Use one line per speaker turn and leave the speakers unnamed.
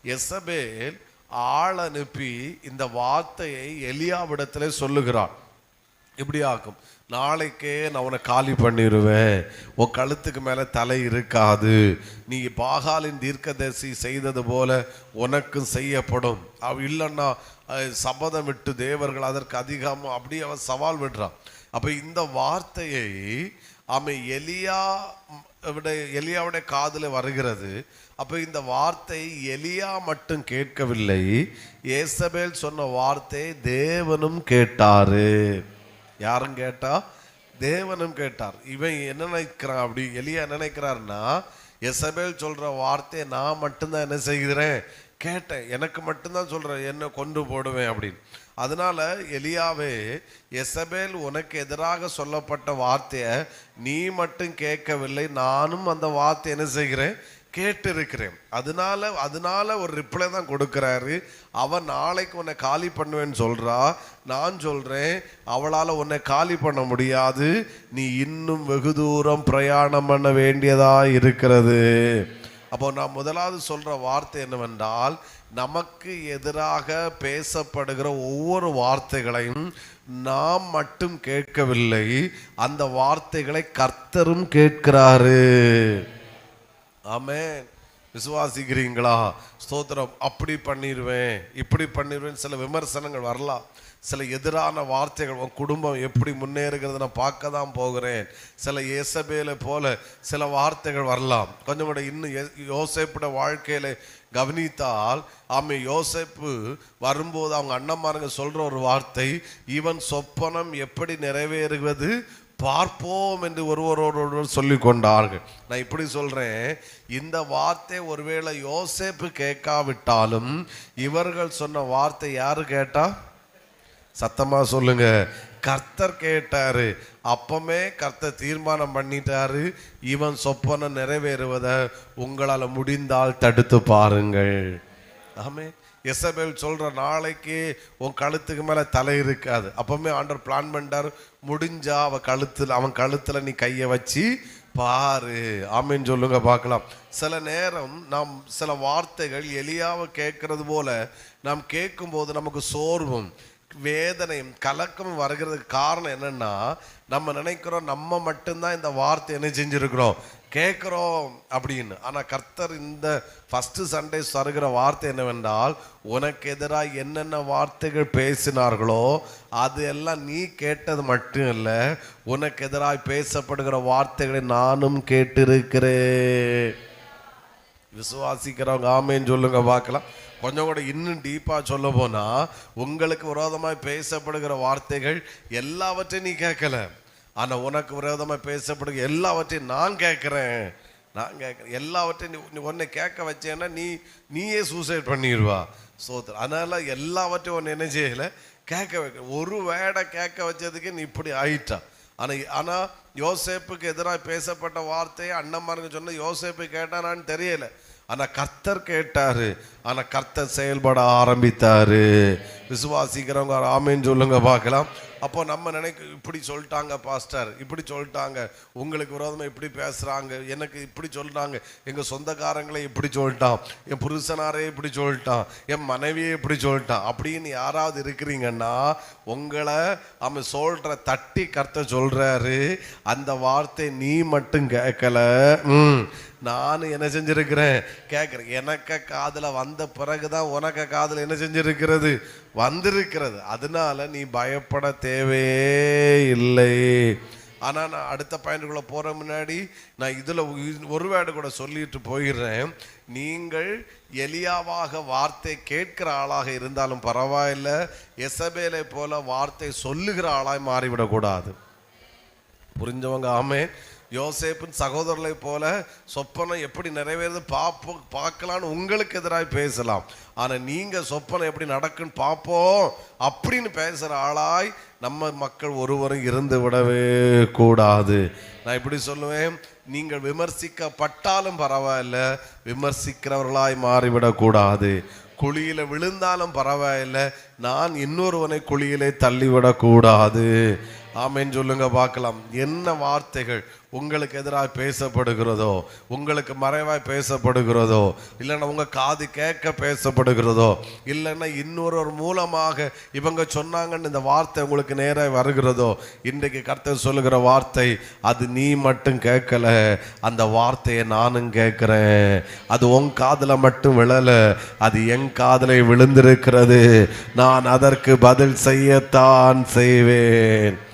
எசபேல் ஆள் அனுப்பி இந்த வார்த்தையை எலியாவிடத்திலே சொல்லுகிறான். இப்படி ஆகும், நாளைக்கே நான் உன்னை காலி பண்ணிடுவேன், உன் கழுத்துக்கு மேலே தலை இருக்காது, நீ பாகாலின் தீர்க்கதரிசி செய்தது போல உனக்கும் செய்யப்படும், இல்லைன்னா சபதம் விட்டு தேவர்கள் அதற்கு அதிகமாக, அப்படி அவன் சவால் விடுறான். அப்போ இந்த வார்த்தையை அவன் எலியாவுடைய காதில் வருகிறது. அப்போ இந்த வார்த்தை எலியா மட்டும் கேட்கவில்லை, ஏசபேல் சொன்ன வார்த்தை தேவனும் கேட்டாரு. யாரும் கேட்டா? தேவனும் கேட்டார். இவன் என்ன நினைக்கிறான், அப்படி எலியா என்ன நினைக்கிறாருன்னா, எசபேல் சொல்ற வார்த்தையை நான் மட்டும்தான் என்ன செய்கிறேன், கேட்டேன், எனக்கு மட்டும்தான் சொல்றேன், என்ன கொண்டு போடுவேன் அப்படின்னு. அதனால எலியாவே, எசபேல் உனக்கு எதிராக சொல்லப்பட்ட வார்த்தையை நீ மட்டும் கேட்கவில்லை, நானும் அந்த வார்த்தை என்ன செய்கிறேன், கேட்டு இருக்கிறேன். அதனால ஒரு ரிப்ளை தான் கொடுக்கிறாரு. அவன் நாளைக்கு உன்னை காலி பண்ணுவேன்னு சொல்றா, நான் சொல்றேன் அவளால் உன்னை காலி பண்ண முடியாது, நீ இன்னும் வெகு தூரம் பிரயாணம் பண்ண வேண்டியதா இருக்கிறது. அப்போ நான் முதலாவது சொல்ற வார்த்தை என்னவென்றால், நமக்கு எதிராக பேசப்படுகிற ஒவ்வொரு வார்த்தைகளையும் நாம் மட்டும் கேட்கவில்லை, அந்த வார்த்தைகளை கர்த்தரும் கேட்கிறாரு. ஆமென். விசுவாசிக்கிறீங்களா? ஸ்தோத்திரம். அப்படி பண்ணிடுவேன், இப்படி பண்ணிடுவேன் சில விமர்சனங்கள் வரலாம், சில எதிரான வார்த்தைகள். உன் குடும்பம் எப்படி முன்னேறுகிறது நான் பார்க்க தான் போகிறேன், சில ஏசபேலை போல சில வார்த்தைகள் வரலாம். கொஞ்சம் கூட இன்னும் யோசேப்புட வாழ்க்கையில கவனித்தால், யோசேப்பு வரும்போது அவங்க அண்ணன்மாருங்க சொல்ற ஒரு வார்த்தை, இவன் சொப்பனம் எப்படி நிறைவேறுவது பார்ப்போம் என்று ஒருவரோடு சொல்லி கொண்டார்கள். நான் இப்படி சொல்றேன், இந்த வார்த்தை ஒருவேளை யோசேப்பு கேட்காவிட்டாலும் இவர்கள் சொன்ன வார்த்தை யாரு கேட்டா? சத்தமா சொல்லுங்க, கர்த்தர் கேட்டாரு. அப்பமே கர்த்தர் தீர்மானம் பண்ணிட்டாரு, இவன் சொப்பனம் நிறைவேறுவதை உங்களால் முடிந்தால் தடுத்து பாருங்கள். ஆமே. எசபேல் சொல்ற நாளைக்கு உன் கழுத்துக்கு மேல தலை இருக்காது, அப்பவுமே ஆண்டவர் பிளான் பண்ணிட்டார், முடிஞ்சா அவன் கழுத்துல நீ கையை வச்சு பாரு. ஆமேன்னு சொல்லுங்க பார்க்கலாம். சில நேரம் நாம் சில வார்த்தைகள் எலியாவை கேட்கறது போல நாம் கேட்கும் போது நமக்கு சோர்வும் வேதனையும் கலக்கமும் வருகிறதுக்கு காரணம் என்னன்னா, நம்ம நினைக்கிறோம் நம்ம மட்டும்தான் இந்த வார்த்தை என்ன செஞ்சிருக்கிறோம், கேட்குறோம் அப்படின்னு. ஆனால் கர்த்தர் இந்த ஃபர்ஸ்ட் சண்டே தருகிற வார்த்தை என்னவென்றால், உனக்கு எதிராக என்னென்ன வார்த்தைகள் பேசினார்களோ அது எல்லாம் நீ கேட்டது மட்டும் இல்லை, உனக்கு எதிராக பேசப்படுகிற வார்த்தைகளை நானும் கேட்டிருக்கிறேன். விசுவாசிக்கிறவங்க ஆமேன்னு சொல்லுங்க பார்க்கலாம். கொஞ்சம் கூட இன்னும் டீப்பாக சொல்ல போனால், உங்களுக்கு விரோதமாக பேசப்படுகிற வார்த்தைகள் எல்லாவற்றையும் நீ கேட்கல, ஆனால் உனக்கு விரோதமாக பேசப்படுகிற எல்லாவற்றையும் நான் கேட்குறேன். எல்லாவற்றையும் நீ ஒன்றை கேட்க வச்சேன்னா நீயே சூசைட் பண்ணிடுவா. அதனால் எல்லாவற்றையும் ஒன்று என்ன செய்யலை, கேட்க வைக்க. ஒரு வேடை கேட்க வச்சதுக்கு நீ இப்படி ஆயிட்டா. ஆனால் யோசேப்புக்கு எதிராக பேசப்பட்ட வார்த்தையை அண்ணன்மாருங்க சொன்ன யோசேப்பு கேட்டானான்னு தெரியல, ஆனால் கர்த்தர் கேட்டாரு, ஆனால் கர்த்தர் செயல்பட ஆரம்பித்தாரு. விசுவாசிக்கிறவங்க ஆமேன்னு சொல்லுங்க பார்க்கலாம். அப்போ நம்ம இப்படி சொல்லிட்டாங்க பாஸ்டர், இப்படி சொல்லிட்டாங்க, உங்களுக்கு விரோதமாக இப்படி பேசுகிறாங்க, எனக்கு இப்படி சொல்லிட்டாங்க, எங்கள் சொந்தக்காரங்களே இப்படி சொல்லிட்டான், என் புருஷனாரே இப்படி சொல்லிட்டான், என் மனைவியே இப்படி சொல்லிட்டான் அப்படின்னு யாராவது இருக்கிறீங்கன்னா, உங்களை அவன் சொல்கிற தட்டி கர்த்தர் சொல்கிறாரு, அந்த வார்த்தை நீ மட்டும் கேட்கல, நான் என்ன செஞ்சிருக்கிறேன் கேட்குறேன். எனக்கு காதில் வந்த பிறகுதான் உனக்கு காதில் என்ன செஞ்சிருக்கிறது, வந்திருக்கிறது. அதனால நீ பயப்பட தேவையே இல்லை. ஆனால் நான் அடுத்த பாயிண்ட்டுக்குள்ளே போகிற முன்னாடி நான் இதில் ஒரு வேர்டு கூட சொல்லிட்டு போயிடுறேன். நீங்கள் எலியாவாக வார்த்தை கேட்கிற ஆளாக இருந்தாலும் பரவாயில்லை, எசபேலை போல வார்த்தை சொல்லுகிற ஆளாய் மாறிவிடக்கூடாது. புரிஞ்சவங்க ஆமே. யோசேப்பின் சகோதரர்களை போல சொப்பனம் எப்படி நிறைவேறது பார்க்கலான்னு உங்களுக்கு எதிராக பேசலாம், ஆனால் நீங்கள் சொப்பனம் எப்படி நடக்குன்னு பார்ப்போம் அப்படின்னு பேசுகிற ஆளாய் நம்ம மக்கள் ஒருவரும் இருந்து விடவே கூடாது. நான் இப்படி சொல்லுவேன், நீங்கள் விமர்சிக்கப்பட்டாலும் பரவாயில்ல, விமர்சிக்கிறவர்களாய் மாறிவிடக்கூடாது. குழியில விழுந்தாலும் பரவாயில்லை, நான் இன்னொருவனை குழியிலே தள்ளிவிடக்கூடாது. ஆமென் சொல்லுங்க பார்க்கலாம். என்ன வார்த்தைகள் உங்களுக்கு எதிராக பேசப்படுகிறதோ, உங்களுக்கு மறைவாய் பேசப்படுகிறதோ, இல்லைன்னா உங்க காது கேட்க பேசப்படுகிறதோ, இல்லைன்னா இன்னொரு மூலமாக இவங்க சொன்னாங்கன்னு இந்த வார்த்தை உங்களுக்கு நேராக வருகிறதோ, இன்றைக்கு கர்த்தர் சொல்லுகிற வார்த்தை, அது நீ மட்டும் கேட்கல, அந்த வார்த்தையை நானும் கேட்கிறேன். அது உன் காதுல மட்டும் விழல, அது என் காதுல விழுந்திருக்கிறது. நான் அதற்கு பதில் செய்யத்தான் செய்வேன்.